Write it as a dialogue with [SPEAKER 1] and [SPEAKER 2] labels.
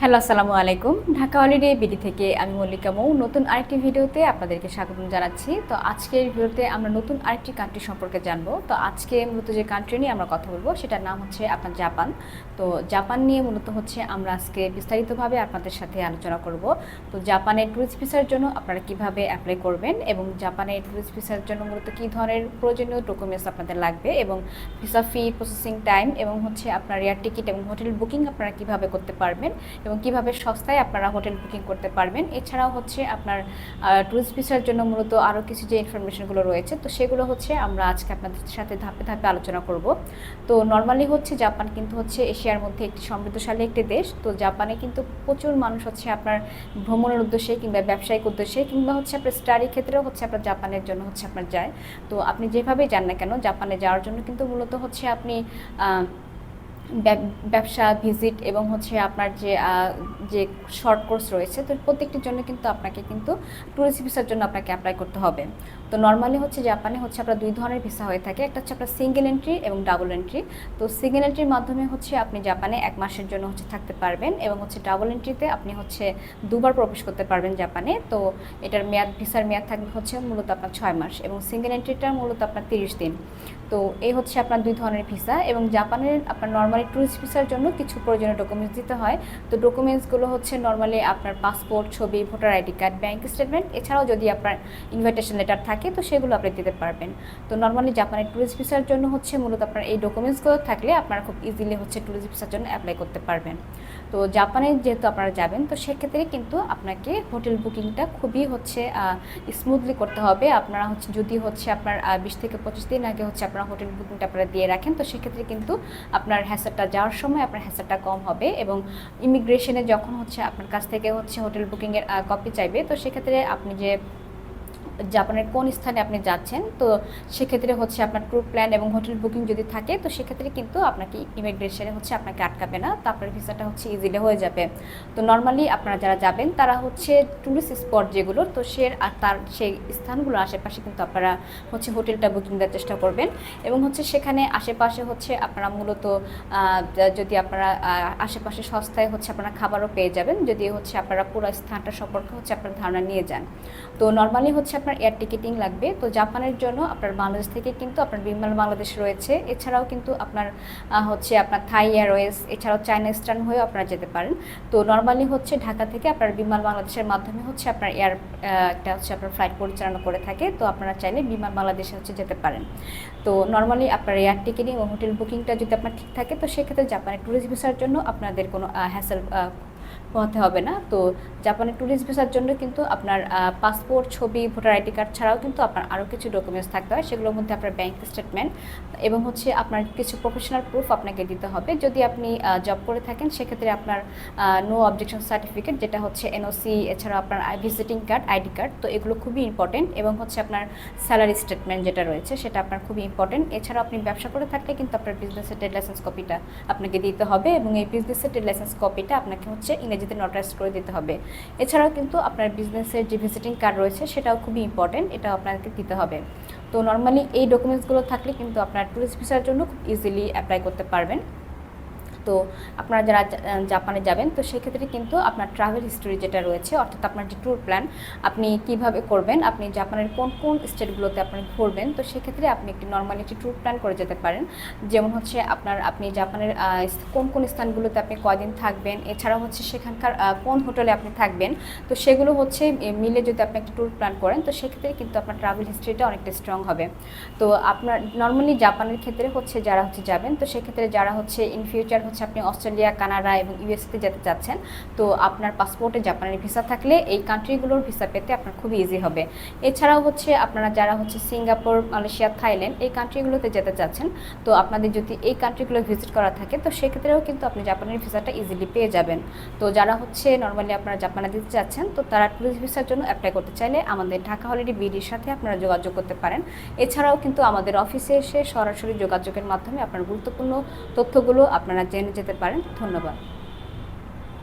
[SPEAKER 1] Hello, আসসালামু আলাইকুম। Dhaka holiday BD থেকে আমি মল্লিকা মৌ নতুন আরেকটি ভিডিওতে আপনাদেরকে স্বাগতম জানাচ্ছি। তো আজকের ভিডিওতে আমরা নতুন আরেকটি কান্ট্রি সম্পর্কে জানবো। তো আজকে মূলত যে কান্ট্রি নিয়ে আমরা কথা বলবো সেটার নাম হচ্ছে আপনার জাপান। তো জাপান নিয়ে মূলত হচ্ছে আমরা আজকে বিস্তারিতভাবে আপনাদের সাথে আলোচনা করব। তো জাপানের ট্যুরিস্ট ভিসার জন্য আপনারা কিভাবে অ্যাপ্লাই করবেন এবং জাপানের ট্যুরিস্ট ভিসার জন্য মূলত কী ধরনের প্রয়োজনীয় ডকুমেন্টস আপনাদের লাগবে এবং ভিসা ফি, প্রসেসিং টাইম এবং হচ্ছে আপনার এয়ার টিকিট এবং হোটেল বুকিং আপনারা কিভাবে করতে পারবেন এবং কিভাবে সস্তায় আপনারা হোটেল বুকিং করতে পারবেন। এছাড়াও হচ্ছে আপনার ট্যুরিস্ট ভিসার জন্য মূলত আরও কিছু যে ইনফরমেশনগুলো রয়েছে তো সেগুলো হচ্ছে আমরা আজকে আপনাদের সাথে ধাপে ধাপে আলোচনা করব। তো নর্মালি হচ্ছে জাপান কিন্তু হচ্ছে এশিয়ার মধ্যে একটি সমৃদ্ধশালী একটি দেশ। তো জাপানে কিন্তু প্রচুর মানুষ হচ্ছে আপনার ভ্রমণের উদ্দেশ্যে কিংবা ব্যবসায়িক উদ্দেশ্যে কিংবা হচ্ছে আপনার স্টাডি ক্ষেত্রেও হচ্ছে আপনার জাপানের জন্য হচ্ছে আপনার যায়। তো আপনি যেভাবেই যান না কেন জাপানে যাওয়ার জন্য কিন্তু মূলত হচ্ছে আপনি ব্যবসা ভিজিট এবং হচ্ছে আপনার যে শর্ট কোর্স রয়েছে তো প্রত্যেকটির জন্য কিন্তু আপনাকে কিন্তু ট্যুরিস্ট ভিসার জন্য আপনাকে অ্যাপ্লাই করতে হবে। তো নর্মালি হচ্ছে জাপানে হচ্ছে আপনার দুই ধরনের ভিসা হয়ে থাকে, একটা হচ্ছে আপনার সিঙ্গেল এন্ট্রি এবং ডাবল এন্ট্রি। তো সিঙ্গেল এন্ট্রির মাধ্যমে হচ্ছে আপনি জাপানে 1 মাসের জন্য হচ্ছে থাকতে পারবেন এবং হচ্ছে ডাবল এন্ট্রিতে আপনি হচ্ছে দুবার প্রবেশ করতে পারবেন জাপানে। তো এটার ভিসার মেয়াদ থাকবে হচ্ছে মূলত আপনার 6 মাস এবং সিঙ্গেল এন্ট্রিটা মূলত আপনার 30 দিন। তো এই হচ্ছে আপনার দুই ধরনের ভিসা এবং জাপানের আপনার নর্মালি ট্যুরিস্ট ভিসার জন্য কিছু প্রয়োজনীয় ডকুমেন্টস দিতে হয়। তো ডকুমেন্টসগুলো হচ্ছে নর্মালি আপনার পাসপোর্ট, ছবি, voter ID card, bank statement, এছাড়াও যদি আপনার ইনভাইটেশন লেটার থাকে তো সেগুলো আপনি দিতে পারবেন। তো নর্মালি জাপানের ট্যুরিস্ট ভিসার জন্য হচ্ছে মূলত আপনার এই ডকুমেন্টসগুলো থাকলে আপনারা খুব ইজিলি হচ্ছে ট্যুরিস্ট ভিসার জন্য অ্যাপ্লাই করতে পারবেন। তো জাপানে যেহেতু আপনারা যাবেন তো সেক্ষেত্রে কিন্তু আপনাকে হোটেল বুকিংটা খুবই হচ্ছে স্মুথলি করতে হবে। আপনারা হচ্ছে যদি হচ্ছে আপনার 20 থেকে 25 দিন আগে হচ্ছে আপনারা হোটেল বুকিংটা আপনারা দিয়ে রাখেন তো সেক্ষেত্রে কিন্তু আপনার হ্যাসেলটা যাওয়ার সময় আপনার হ্যাসেলটা কম হবে এবং ইমিগ্রেশনে যখন হচ্ছে আপনার কাছ থেকে হচ্ছে হোটেল বুকিংয়ের কপি চাইবে তো সেক্ষেত্রে আপনি যে জাপানের কোন স্থানে আপনি যাচ্ছেন তো সেক্ষেত্রে হচ্ছে আপনার ট্যুর প্ল্যান এবং হোটেল বুকিং যদি থাকে তো সেক্ষেত্রে কিন্তু আপনাকে ইমিগ্রেশনে হচ্ছে আপনাকে আটকাবে না, তো আপনার ভিসাটা হচ্ছে ইজিলি হয়ে যাবে। তো নর্মালি আপনারা যারা যাবেন তারা হচ্ছে ট্যুরিস্ট স্পট যেগুলো তো তার সেই স্থানগুলোর আশেপাশে কিন্তু আপনারা হচ্ছে হোটেলটা বুকিং দেওয়ার চেষ্টা করবেন এবং হচ্ছে সেখানে আশেপাশে হচ্ছে আপনারা মূলত যদি আপনারা আশেপাশে সস্তায় হচ্ছে আপনারা খাবারও পেয়ে যাবেন যদি হচ্ছে আপনারা পুরো স্থানটা সম্পর্কে হচ্ছে আপনার ধারণা নিয়ে যান। তো নর্মালি হচ্ছে আপনার এয়ার টিকিটিং লাগবে। তো জাপানের জন্য আপনার বাংলাদেশ থেকে কিন্তু আপনার বিমান বাংলাদেশ রয়েছে, এছাড়াও কিন্তু আপনার হচ্ছে আপনার থাই এয়ারওয়েজ, এছাড়াও চায়না ইস্টার্ন হয়েও আপনারা যেতে পারেন। তো নর্মালি হচ্ছে ঢাকা থেকে আপনার বিমান বাংলাদেশের মাধ্যমে হচ্ছে আপনার একটা হচ্ছে আপনার ফ্লাইট পরিচালনা করে থাকে। তো আপনারা চাইলে বিমান বাংলাদেশে হচ্ছে যেতে পারেন। তো নর্মালি আপনার এয়ার টিকিটিং ও হোটেল বুকিংটা যদি আপনার ঠিক থাকে তো সেক্ষেত্রে জাপানের ট্যুরিস্ট ভিসার জন্য আপনাদের কোনো হ্যাসেল পোহাতে হবে না। তো জাপানের ট্যুরিস্ট ভিসার জন্য কিন্তু আপনার পাসপোর্ট, ছবি, ভোটার আইডি কার্ড ছাড়াও কিন্তু আপনার আরও কিছু ডকুমেন্টস থাকতে হয়, সেগুলোর মধ্যে আপনার ব্যাঙ্ক স্টেটমেন্ট এবং হচ্ছে আপনার কিছু প্রফেশনাল প্রুফ আপনাকে দিতে হবে। যদি আপনি জব করে থাকেন সেক্ষেত্রে আপনার নো অবজেকশন সার্টিফিকেট যেটা হচ্ছে এনওসি, এছাড়াও আপনার ভিজিটিং কার্ড, আইডি কার্ড, তো এগুলো খুবই ইম্পর্টেন্ট এবং হচ্ছে আপনার স্যালারি স্টেটমেন্ট যেটা রয়েছে সেটা আপনার খুবই ইম্পর্টেন্ট। এছাড়াও আপনি ব্যবসা করে থাকলে কিন্তু আপনার বিজনেসের ট্রেড লাইসেন্স কপিটা আপনাকে দিতে হবে এবং এই বিজনেসের ট্রেড লাইসেন্স কপিটা আপনাকে হচ্ছে ইংরেজিতে নোটারাইজ করে দিতে হবে। এছাড়াও কিন্তু আপনার বিজনেসের যে ভিজিটিং কার্ড রয়েছে সেটাও খুবই ইম্পর্টেন্ট, এটাও আপনাকে দিতে হবে। তো নর্মালি এই ডকুমেন্টসগুলো থাকলে কিন্তু আপনার ট্যুরিস্ট ভিসার জন্য খুব ইজিলি অ্যাপ্লাই করতে পারবেন। তো আপনারা যারা জাপানে যাবেন তো সেক্ষেত্রে কিন্তু আপনার ট্রাভেল হিস্টোরি যেটা রয়েছে অর্থাৎ আপনার যে ট্যুর প্ল্যান আপনি কিভাবে করবেন, আপনি জাপানের কোন কোন স্টেটগুলোতে আপনি ঘুরবেন তো সেক্ষেত্রে আপনি একটি নর্মালি একটি ট্যুর প্ল্যান করে যেতে পারেন। যেমন হচ্ছে আপনি জাপানের কোন কোন স্থানগুলোতে আপনি কয়দিন থাকবেন, এছাড়াও হচ্ছে সেখানকার কোন হোটেলে আপনি থাকবেন, তো সেগুলো হচ্ছে মিলে যদি আপনি একটা ট্যুর প্ল্যান করেন তো সেক্ষেত্রে কিন্তু আপনার ট্রাভেল হিস্ট্রিটা অনেকটা স্ট্রং হবে। তো আপনার নর্মালি জাপানের ক্ষেত্রে হচ্ছে যারা হচ্ছে যাবেন তো সেক্ষেত্রে যারা হচ্ছে ইন ফিউচার হচ্ছে আপনি অস্ট্রেলিয়া, কানাডা এবং ইউএসএতে যেতে চাচ্ছেন তো আপনার পাসপোর্টে জাপানের ভিসা থাকলে এই কান্ট্রিগুলোর ভিসা পেতে আপনার খুবই ইজি হবে। এছাড়াও হচ্ছে আপনারা যারা হচ্ছে সিঙ্গাপুর, মালয়েশিয়া, থাইল্যান্ড এই কান্ট্রিগুলোতে যেতে চাচ্ছেন তো আপনাদের যদি এই কান্ট্রিগুলো ভিজিট করা থাকে তো সেক্ষেত্রেও কিন্তু আপনি জাপানের ভিসাটা ইজিলি পেয়ে যাবেন। তো যারা হচ্ছে নর্মালি আপনারা জাপানে দিতে চাচ্ছেন তো তারা ট্যুরিস্ট ভিসার জন্য অ্যাপ্লাই করতে চাইলে আমাদের ঢাকা হলিডে বিডির সাথে আপনারা যোগাযোগ করতে পারেন। এছাড়াও কিন্তু আমাদের অফিসে এসে সরাসরি যোগাযোগের মাধ্যমে আপনার গুরুত্বপূর্ণ তথ্যগুলো আপনারা জেনে যেতে পারেন। ধন্যবাদ।